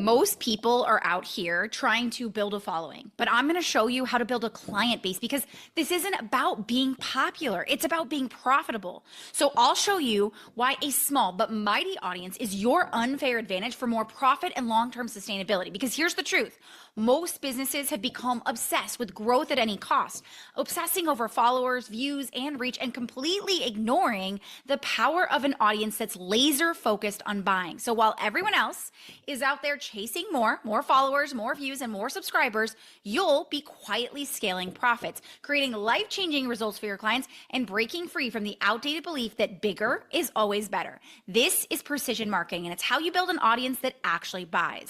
Most people are out here trying to build a following, but I'm going to show you how to build a client base because this isn't about being popular. It's about being profitable. So I'll show you why a small but mighty audience is your unfair advantage for more profit and long-term sustainability. Because here's the truth. Most businesses have become obsessed with growth at any cost, obsessing over followers, views, and reach, and completely ignoring the power of an audience that's laser focused on buying. So while everyone else is out there chasing more followers, more views, and more subscribers, you'll be quietly scaling profits, creating life-changing results for your clients, and breaking free from the outdated belief that bigger is always better. This is precision marketing, and it's how you build an audience that actually buys.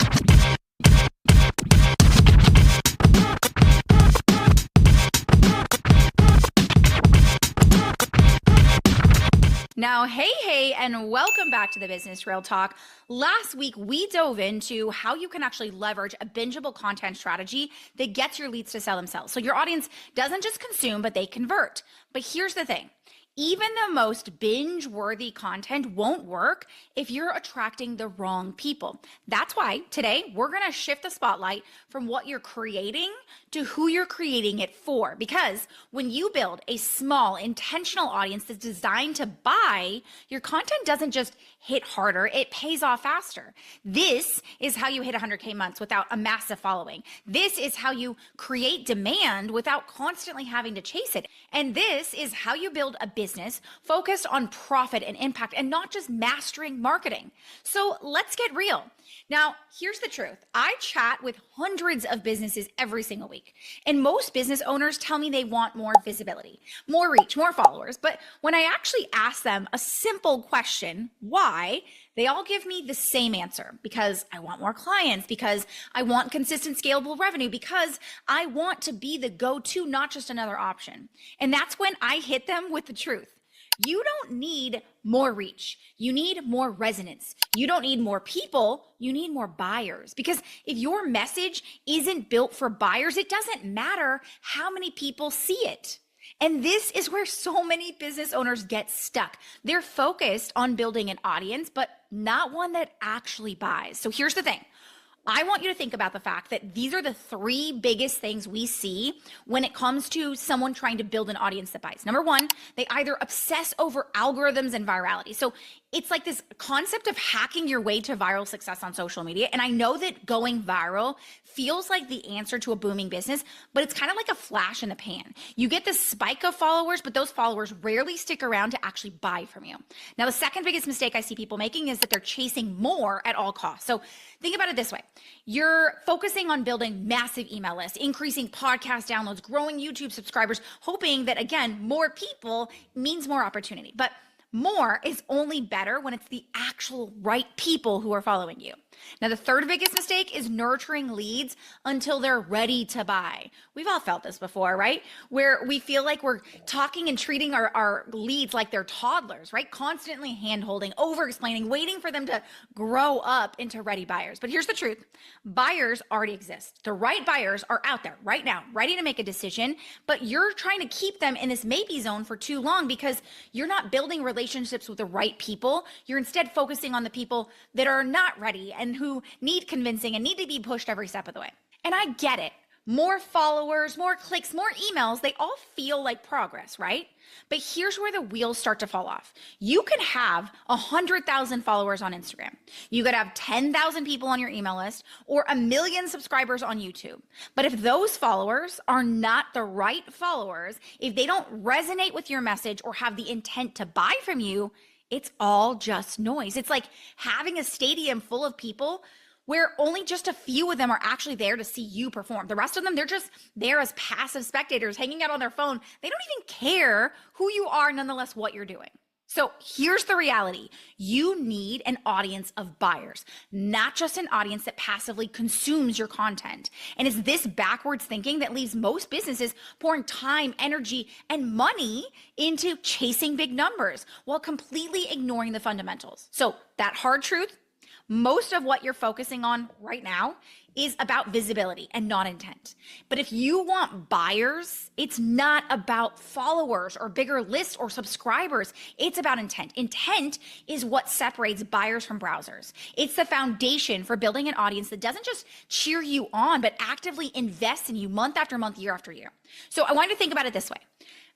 Now, hey, and welcome back to the Business Real Talk. Last week, we dove into how you can actually leverage a bingeable content strategy that gets your leads to sell themselves. So your audience doesn't just consume, but they convert. But here's the thing. Even the most binge-worthy content won't work if you're attracting the wrong people. That's why today we're going to shift the spotlight from what you're creating to who you're creating it for. Because when you build a small, intentional audience that's designed to buy, your content doesn't just hit harder, it pays off faster. This is how you hit 100K months without a massive following. This is how you create demand without constantly having to chase it. And this is how you build a business focused on profit and impact and not just mastering marketing. So let's get real. Now, here's the truth. I chat with hundreds of businesses every single week, and most business owners tell me they want more visibility, more reach, more followers. But when I actually ask them a simple question, why, they all give me the same answer. Because I want more clients, because I want consistent scalable revenue, because I want to be the go-to, not just another option. And that's when I hit them with the truth. You don't need more reach. You need more resonance. You don't need more people. You need more buyers. Because if your message isn't built for buyers, it doesn't matter how many people see it. And this is where so many business owners get stuck. They're focused on building an audience, but not one that actually buys. So here's the thing. I want you to think about the fact that these are the three biggest things we see when it comes to someone trying to build an audience that buys. Number one, they either obsess over algorithms and virality. So it's like this concept of hacking your way to viral success on social media. And I know that going viral feels like the answer to a booming business, but it's kind of like a flash in the pan. You get this spike of followers, but those followers rarely stick around to actually buy from you. Now, the second biggest mistake I see people making is that they're chasing more at all costs. So think about it this way. You're focusing on building massive email lists, increasing podcast downloads, growing YouTube subscribers, hoping that, again, more people means more opportunity. But more is only better when it's the actual right people who are following you. Now, the third biggest mistake is nurturing leads until they're ready to buy. We've all felt this before, right? Where we feel like we're talking and treating our leads like they're toddlers, right? Constantly hand-holding, over-explaining, waiting for them to grow up into ready buyers. But here's the truth. Buyers already exist. The right buyers are out there right now, ready to make a decision, but you're trying to keep them in this maybe zone for too long because you're not building relationships with the right people. You're instead focusing on the people that are not ready and who need convincing and need to be pushed every step of the way. And I get it. More followers, more clicks, more emails, they all feel like progress, right? But here's where the wheels start to fall off. You could have 100,000 followers on Instagram. You could have 10,000 people on your email list or 1 million subscribers on YouTube. But if those followers are not the right followers, if they don't resonate with your message or have the intent to buy from you, it's all just noise. It's like having a stadium full of people where only just a few of them are actually there to see you perform. The rest of them, they're just there as passive spectators hanging out on their phone. They don't even care who you are, nonetheless, what you're doing. So here's the reality. You need an audience of buyers, not just an audience that passively consumes your content. And it's this backwards thinking that leaves most businesses pouring time, energy, and money into chasing big numbers while completely ignoring the fundamentals. So that hard truth, Most of what you're focusing on right now is about visibility and not intent. But if you want buyers, it's not about followers or bigger lists or subscribers. It's about intent. Intent is what separates buyers from browsers. It's the foundation for building an audience that doesn't just cheer you on, but actively invest in you month after month, year after year. So I want you to think about it this way.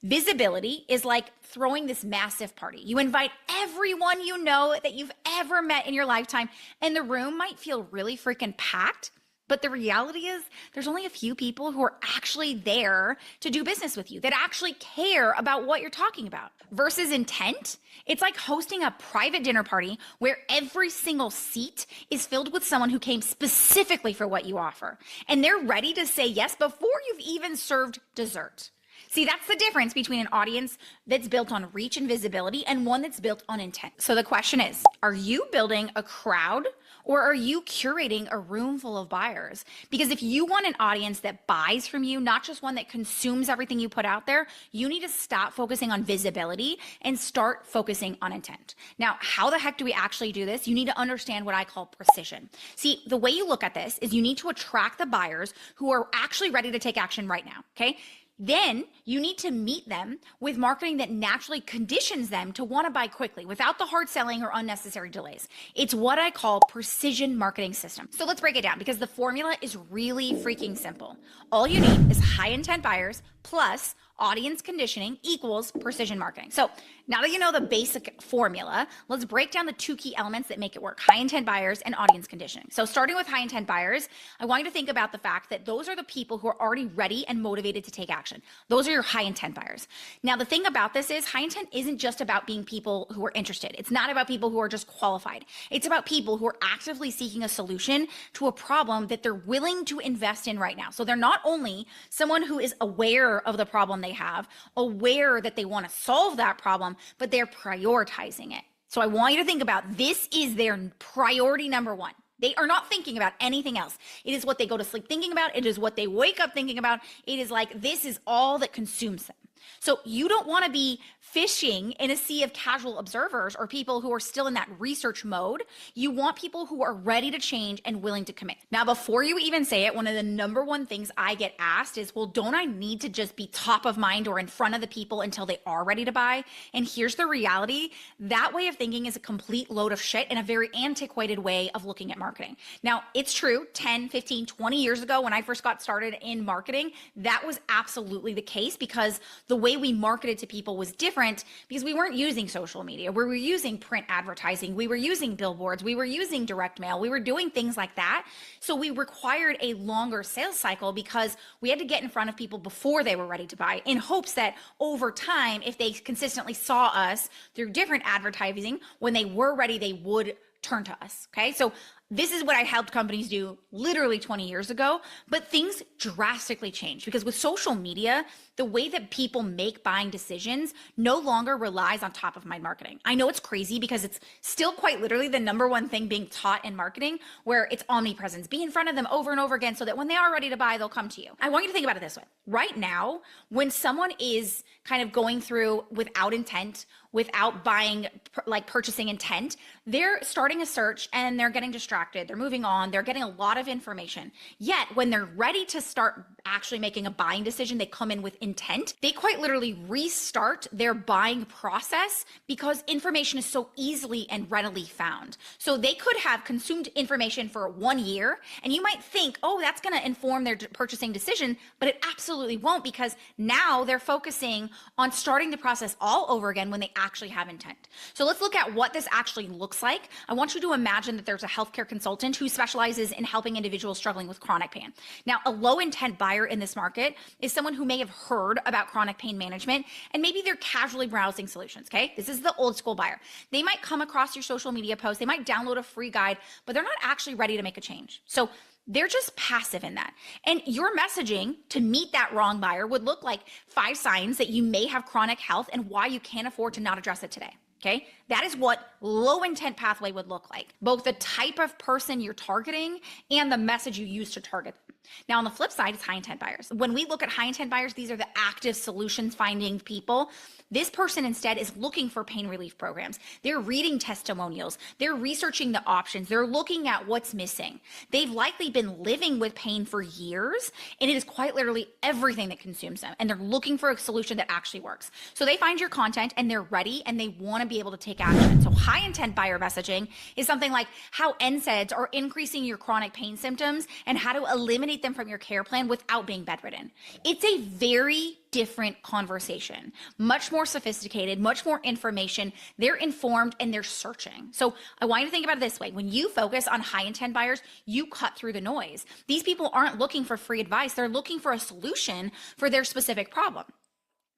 Visibility is like throwing this massive party. You invite everyone you know that you've ever met in your lifetime, and the room might feel really freaking packed. But the reality is there's only a few people who are actually there to do business with you, that actually care about what you're talking about. Versus intent, it's like hosting a private dinner party where every single seat is filled with someone who came specifically for what you offer. And they're ready to say yes before you've even served dessert. See, that's the difference between an audience that's built on reach and visibility and one that's built on intent. So the question is, are you building a crowd or are you curating a room full of buyers? Because if you want an audience that buys from you, not just one that consumes everything you put out there, you need to stop focusing on visibility and start focusing on intent. Now, how the heck do we actually do this? You need to understand what I call precision. See, the way you look at this is you need to attract the buyers who are actually ready to take action right now, okay? Then you need to meet them with marketing that naturally conditions them to want to buy quickly without the hard selling or unnecessary delays. It's what I call precision marketing system. So let's break it down because the formula is really freaking simple. All you need is high intent buyers plus audience conditioning equals precision marketing. So now that you know the basic formula, let's break down the two key elements that make it work: high intent buyers and audience conditioning. So starting with high intent buyers, I want you to think about the fact that those are the people who are already ready and motivated to take action. Those are your high intent buyers. Now, the thing about this is high intent isn't just about being people who are interested. It's not about people who are just qualified. It's about people who are actively seeking a solution to a problem that they're willing to invest in right now. So they're not only someone who is aware of the problem they have, aware that they want to solve that problem, but they're prioritizing it. So I want you to think about this is their priority number one. They are not thinking about anything else. It is what they go to sleep thinking about. It is what they wake up thinking about. It is like this is all that consumes them. So you don't want to be fishing in a sea of casual observers or people who are still in that research mode. You want people who are ready to change and willing to commit. Now, before you even say it, one of the number one things I get asked is, well, don't I need to just be top of mind or in front of the people until they are ready to buy? And here's the reality. That way of thinking is a complete load of shit and a very antiquated way of looking at marketing. Now, it's true, 10, 15, 20 years ago when I first got started in marketing, that was absolutely the case because the way we marketed to people was different because we weren't using social media. We were using print advertising. We were using billboards. We were using direct mail. We were doing things like that. So we required a longer sales cycle because we had to get in front of people before they were ready to buy in hopes that over time, if they consistently saw us through different advertising, when they were ready, they would turn to us. Okay. So this is what I helped companies do literally 20 years ago, but things drastically changed because with social media, the way that people make buying decisions no longer relies on top of mind marketing. I know it's crazy because it's still quite literally the number one thing being taught in marketing, where it's omnipresence. Be in front of them over and over again so that when they are ready to buy, they'll come to you. I want you to think about it this way. Right now, when someone is kind of going through without intent, without buying, like purchasing intent, they're starting a search and they're getting distracted. They're moving on. They're getting a lot of information. Yet when they're ready to start actually making a buying decision, they come in with intent. They quite literally restart their buying process because information is so easily and readily found. So they could have consumed information for 1 year and you might think, oh, that's going to inform their purchasing decision, but it absolutely won't because now they're focusing on starting the process all over again when they actually have intent. So let's look at what this actually looks like. I want you to imagine that there's a healthcare consultant who specializes in helping individuals struggling with chronic pain. Now, a low intent buyer in this market is someone who may have heard about chronic pain management and maybe they're casually browsing solutions, okay? This is the old school buyer. They might come across your social media post, they might download a free guide, but they're not actually ready to make a change. So they're just passive in that. And your messaging to meet that wrong buyer would look like 5 signs that you may have chronic health and why you can't afford to not address it today. Okay, That is what low intent pathway would look like, both the type of person you're targeting and the message you use to target them. Now, on the flip side, it's high intent buyers. When we look at high intent buyers, these are the active solutions finding people. This person instead is looking for pain relief programs. They're reading testimonials. They're researching the options. They're looking at what's missing. They've likely been living with pain for years, and it is quite literally everything that consumes them. And they're looking for a solution that actually works. So they find your content and they're ready and they want to be able to take action. So high intent buyer messaging is something like how NSAIDs are increasing your chronic pain symptoms and how to eliminate them from your care plan without being bedridden. It's a very different conversation, much more sophisticated, much more information. They're informed and they're searching. So I want you to think about it this way. When you focus on high intent buyers, you cut through the noise. These people aren't looking for free advice. They're looking for a solution for their specific problem.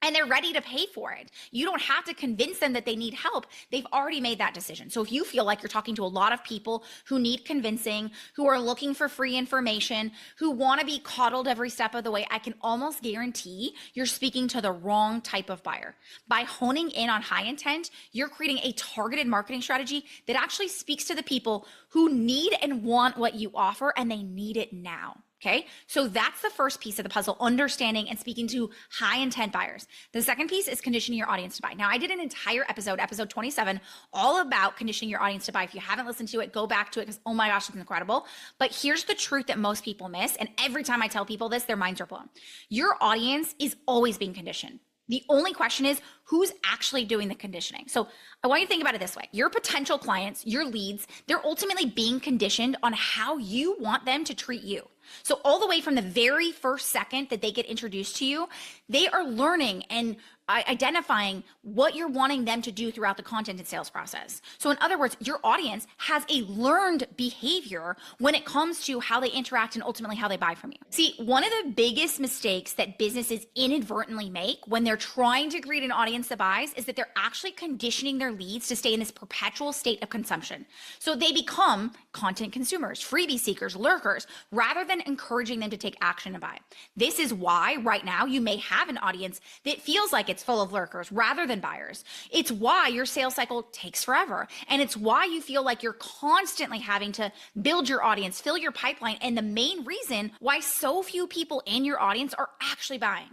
And they're ready to pay for it. You don't have to convince them that they need help. They've already made that decision. So if you feel like you're talking to a lot of people who need convincing, who are looking for free information, who want to be coddled every step of the way, I can almost guarantee you're speaking to the wrong type of buyer. By honing in on high intent, you're creating a targeted marketing strategy that actually speaks to the people who need and want what you offer, and they need it now. Okay, so that's the first piece of the puzzle, understanding and speaking to high intent buyers. The second piece is conditioning your audience to buy. Now, I did an entire episode 27, all about conditioning your audience to buy. If you haven't listened to it, go back to it because, oh my gosh, it's incredible. But here's the truth that most people miss. And every time I tell people this, their minds are blown. Your audience is always being conditioned. The only question is who's actually doing the conditioning. So I want you to think about it this way. Your potential clients, your leads, they're ultimately being conditioned on how you want them to treat you. So all the way from the very first second that they get introduced to you, they are learning and identifying what you're wanting them to do throughout the content and sales process. So in other words, your audience has a learned behavior when it comes to how they interact and ultimately how they buy from you. See, one of the biggest mistakes that businesses inadvertently make when they're trying to create an audience that buys is that they're actually conditioning their leads to stay in this perpetual state of consumption. So they become content consumers, freebie seekers, lurkers, rather than encouraging them to take action and buy. This is why right now you may have an audience that feels like it's full of lurkers rather than buyers. It's why your sales cycle takes forever. And it's why you feel like you're constantly having to build your audience, fill your pipeline, and the main reason why so few people in your audience are actually buying.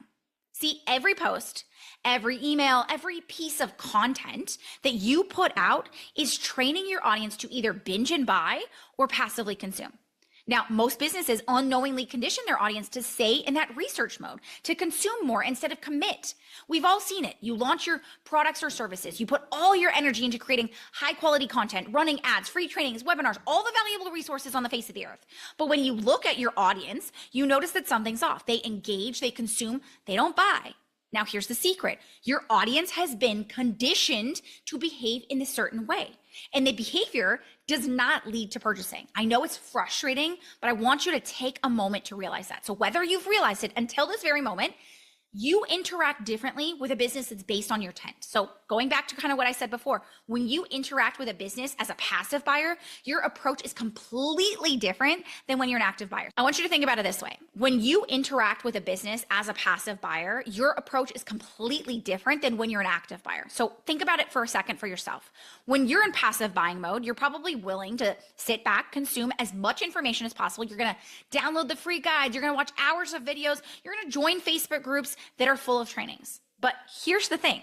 See, every post, every email, every piece of content that you put out is training your audience to either binge and buy or passively consume. Now, most businesses unknowingly condition their audience to stay in that research mode, to consume more instead of commit. We've all seen it. You launch your products or services. You put all your energy into creating high quality content, running ads, free trainings, webinars, all the valuable resources on the face of the earth. But when you look at your audience, you notice that something's off. They engage, they consume, they don't buy. Now, here's the secret. Your audience has been conditioned to behave in a certain way, and the behavior does not lead to purchasing. I know it's frustrating, but I want you to take a moment to realize that. So whether you've realized it until this very moment, you interact differently with a business that's based on your intent. So going back to kind of what I said before, when you interact with a business as a passive buyer, your approach is completely different than when you're an active buyer. I want you to think about it this way. When you interact with a business as a passive buyer, your approach is completely different than when you're an active buyer. So think about it for a second for yourself. When you're in passive buying mode, you're probably willing to sit back, consume as much information as possible. You're going to download the free guides. You're going to watch hours of videos. You're going to join Facebook groups that are full of trainings. But here's the thing,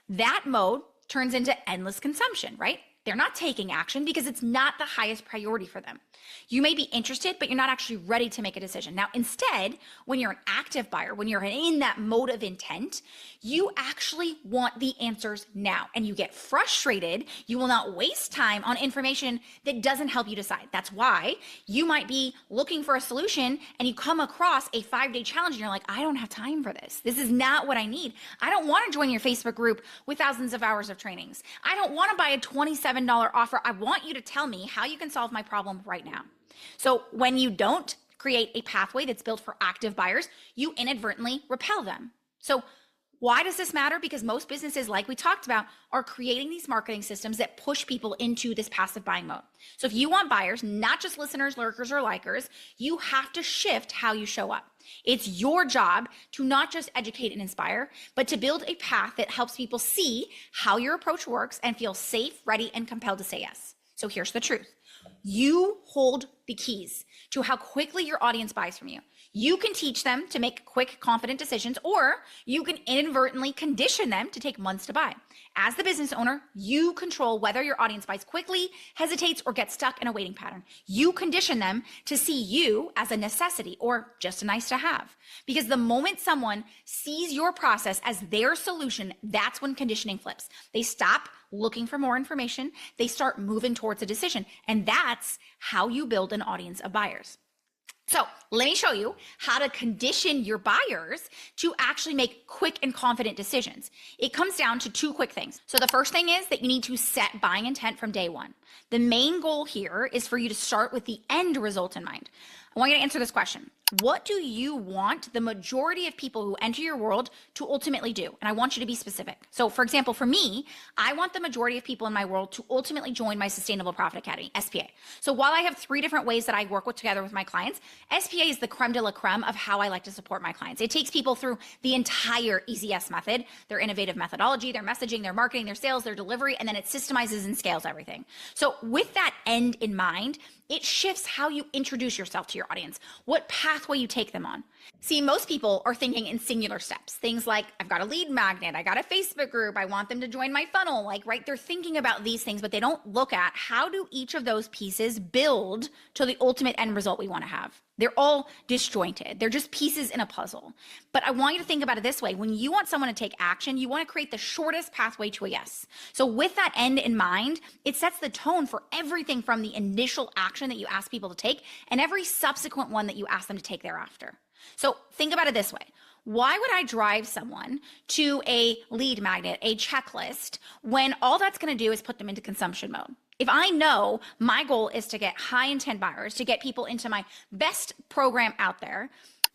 that mode turns into endless consumption, right? They're not taking action because it's not the highest priority for them. You may be interested, but you're not actually ready to make a decision. Now, instead, when you're an active buyer, when you're in that mode of intent, you actually want the answers now, and you get frustrated. You will not waste time on information that doesn't help you decide. That's why you might be looking for a solution and you come across a 5-day challenge and you're like, I don't have time for this. This is not what I need. I don't want to join your Facebook group with thousands of hours of trainings. I don't want to buy a $27 offer. I want you to tell me how you can solve my problem right now. So when you don't create a pathway that's built for active buyers, you inadvertently repel them. So Why does this matter? Because most businesses, like we talked about, are creating these marketing systems that push people into this passive buying mode. So if you want buyers, not just listeners, lurkers, or likers, you have to shift how you show up. It's your job to not just educate and inspire, but to build a path that helps people see how your approach works and feel safe, ready, and compelled to say yes. So here's the truth. You hold the keys to how quickly your audience buys from you. You can teach them to make quick, confident decisions, or you can inadvertently condition them to take months to buy. As the business owner, you control whether your audience buys quickly, hesitates, or gets stuck in a waiting pattern. You condition them to see you as a necessity or just a nice to have. Because the moment someone sees your process as their solution, that's when conditioning flips. They stop looking for more information. They start moving towards a decision. And that's how you build an audience of buyers. So let me show you how to condition your buyers to actually make quick and confident decisions. It comes down to two quick things. So the first thing is that you need to set buying intent from day one. The main goal here is for you to start with the end result in mind. I want you to answer this question. What do you want the majority of people who enter your world to ultimately do? And I want you to be specific. So for example, for me, I want the majority of people in my world to ultimately join my Sustainable Profit Academy, SPA. So while I have 3 different ways that I work together with my clients, SPA is the creme de la creme of how I like to support my clients. It takes people through the entire EZS method, their innovative methodology, their messaging, their marketing, their sales, their delivery, and then it systemizes and scales everything. So with that end in mind, it shifts how you introduce yourself to your audience, what pathway you take them on. See, most people are thinking in singular steps. Things like, I've got a lead magnet, I got a Facebook group, I want them to join my funnel, right? They're thinking about these things, but they don't look at how do each of those pieces build to the ultimate end result we want to have. They're all disjointed. They're just pieces in a puzzle. But I want you to think about it this way. When you want someone to take action, you want to create the shortest pathway to a yes. So with that end in mind, it sets the tone for everything from the initial action that you ask people to take and every subsequent one that you ask them to take thereafter. So think about it this way. Why would I drive someone to a lead magnet, a checklist, when all that's going to do is put them into consumption mode? If I know my goal is to get high intent buyers, to get people into my best program out there,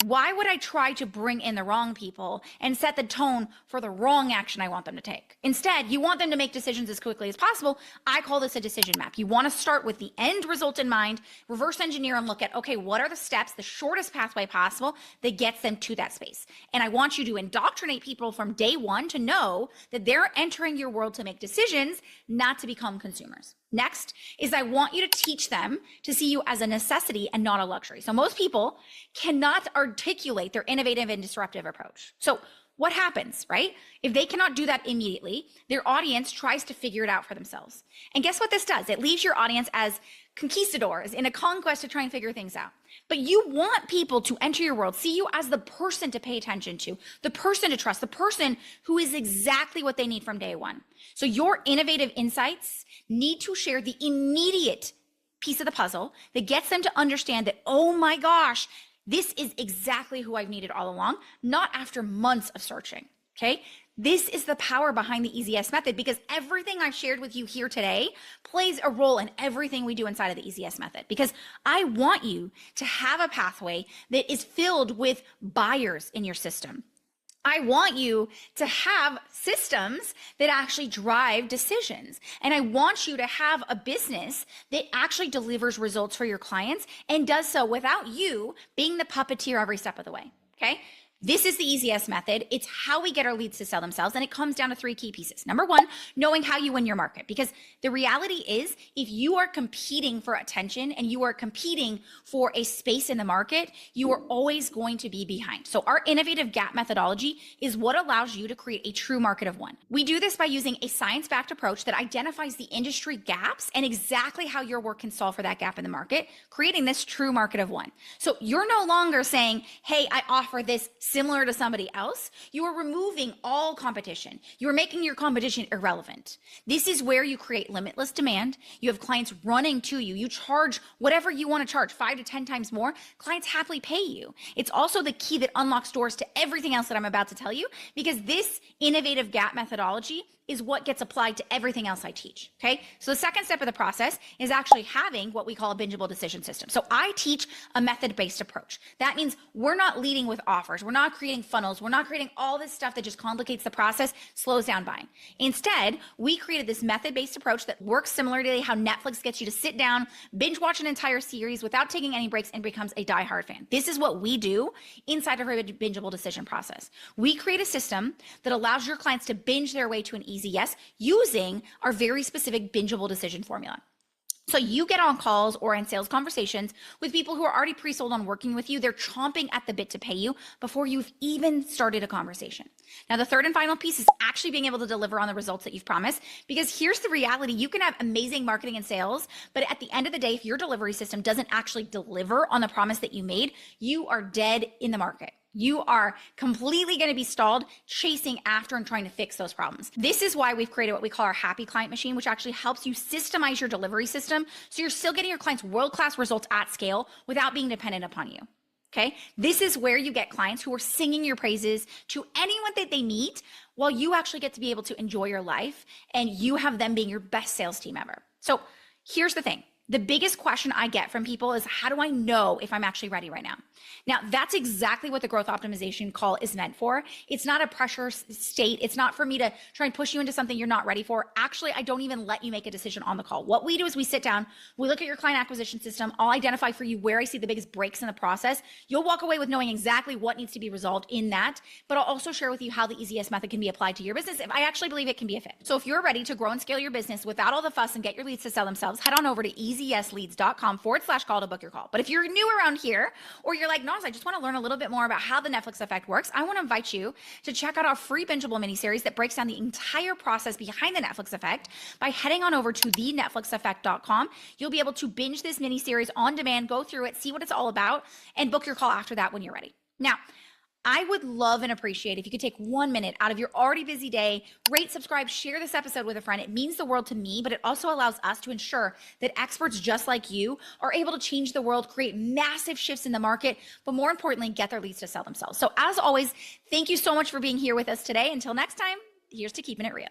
why would I try to bring in the wrong people and set the tone for the wrong action I want them to take? Instead, you want them to make decisions as quickly as possible. I call this a decision map. You want to start with the end result in mind, reverse engineer and look at, okay, what are the steps, the shortest pathway possible that gets them to that space? And I want you to indoctrinate people from day one to know that they're entering your world to make decisions, not to become consumers. Next is I want you to teach them to see you as a necessity and not a luxury. So most people cannot articulate their innovative and disruptive approach. So what happens, right? If they cannot do that immediately, their audience tries to figure it out for themselves. And guess what this does? It leaves your audience as conquistadors in a conquest to try and figure things out. But you want people to enter your world, see you as the person to pay attention to, the person to trust, the person who is exactly what they need from day one. So your innovative insights need to share the immediate piece of the puzzle that gets them to understand that, oh my gosh, this is exactly who I've needed all along, not after months of searching, okay? This is the power behind the EZS method because everything I've shared with you here today plays a role in everything we do inside of the EZS method because I want you to have a pathway that is filled with buyers in your system. I want you to have systems that actually drive decisions. And I want you to have a business that actually delivers results for your clients and does so without you being the puppeteer every step of the way, okay? This is the EZS method. It's how we get our leads to sell themselves. And it comes down to 3 key pieces. Number 1, knowing how you win your market. Because the reality is if you are competing for attention and you are competing for a space in the market, you are always going to be behind. So our innovative gap methodology is what allows you to create a true market of one. We do this by using a science-backed approach that identifies the industry gaps and exactly how your work can solve for that gap in the market, creating this true market of one. So you're no longer saying, hey, I offer this similar to somebody else. You are removing all competition. You are making your competition irrelevant. This is where you create limitless demand. You have clients running to you. You charge whatever you want to charge, 5 to 10 times more. Clients happily pay you. It's also the key that unlocks doors to everything else that I'm about to tell you because this innovative gap methodology is what gets applied to everything else I teach. Okay. So the second step of the process is actually having what we call a bingeable decision system. So I teach a method-based approach. That means we're not leading with offers. We're not creating funnels. We're not creating all this stuff that just complicates the process, slows down buying. Instead, we created this method-based approach that works similarly to how Netflix gets you to sit down, binge watch an entire series without taking any breaks, and becomes a diehard fan. This is what we do inside of our bingeable decision process. We create a system that allows your clients to binge their way to an easy yes using our very specific bingeable decision formula. So you get on calls or in sales conversations with people who are already pre-sold on working with you. They're chomping at the bit to pay you before you've even started a conversation. Now, the third and final piece is actually being able to deliver on the results that you've promised, because here's the reality. You can have amazing marketing and sales, but at the end of the day, if your delivery system doesn't actually deliver on the promise that you made, you are dead in the market. You are completely going to be stalled chasing after and trying to fix those problems. This is why we've created what we call our happy client machine, which actually helps you systemize your delivery system so you're still getting your clients world-class results at scale without being dependent upon you. Okay. This is where you get clients who are singing your praises to anyone that they meet, while you actually get to be able to enjoy your life and you have them being your best sales team ever. So here's the thing. The biggest question I get from people is, how do I know if I'm actually ready right now? Now, that's exactly what the growth optimization call is meant for. It's not a pressure state. It's not for me to try and push you into something you're not ready for. Actually, I don't even let you make a decision on the call. What we do is we sit down, we look at your client acquisition system. I'll identify for you where I see the biggest breaks in the process. You'll walk away with knowing exactly what needs to be resolved in that, but I'll also share with you how the EasyYes method can be applied to your business if I actually believe it can be a fit. So if you're ready to grow and scale your business without all the fuss and get your leads to sell themselves, head on over to easyesleads.com/call to book your call. But if you're new around here, or you're like, Nas, I just want to learn a little bit more about how the Netflix effect works, I want to invite you to check out our free bingeable mini-series that breaks down the entire process behind the Netflix effect by heading on over to thenetflixeffect.com. You'll be able to binge this mini-series on demand, go through it, see what it's all about, and book your call after that when you're ready. Now, I would love and appreciate if you could take 1 minute out of your already busy day, rate, subscribe, share this episode with a friend. It means the world to me, but it also allows us to ensure that experts just like you are able to change the world, create massive shifts in the market, but more importantly, get their leads to sell themselves. So as always, thank you so much for being here with us today. Until next time, here's to keeping it real.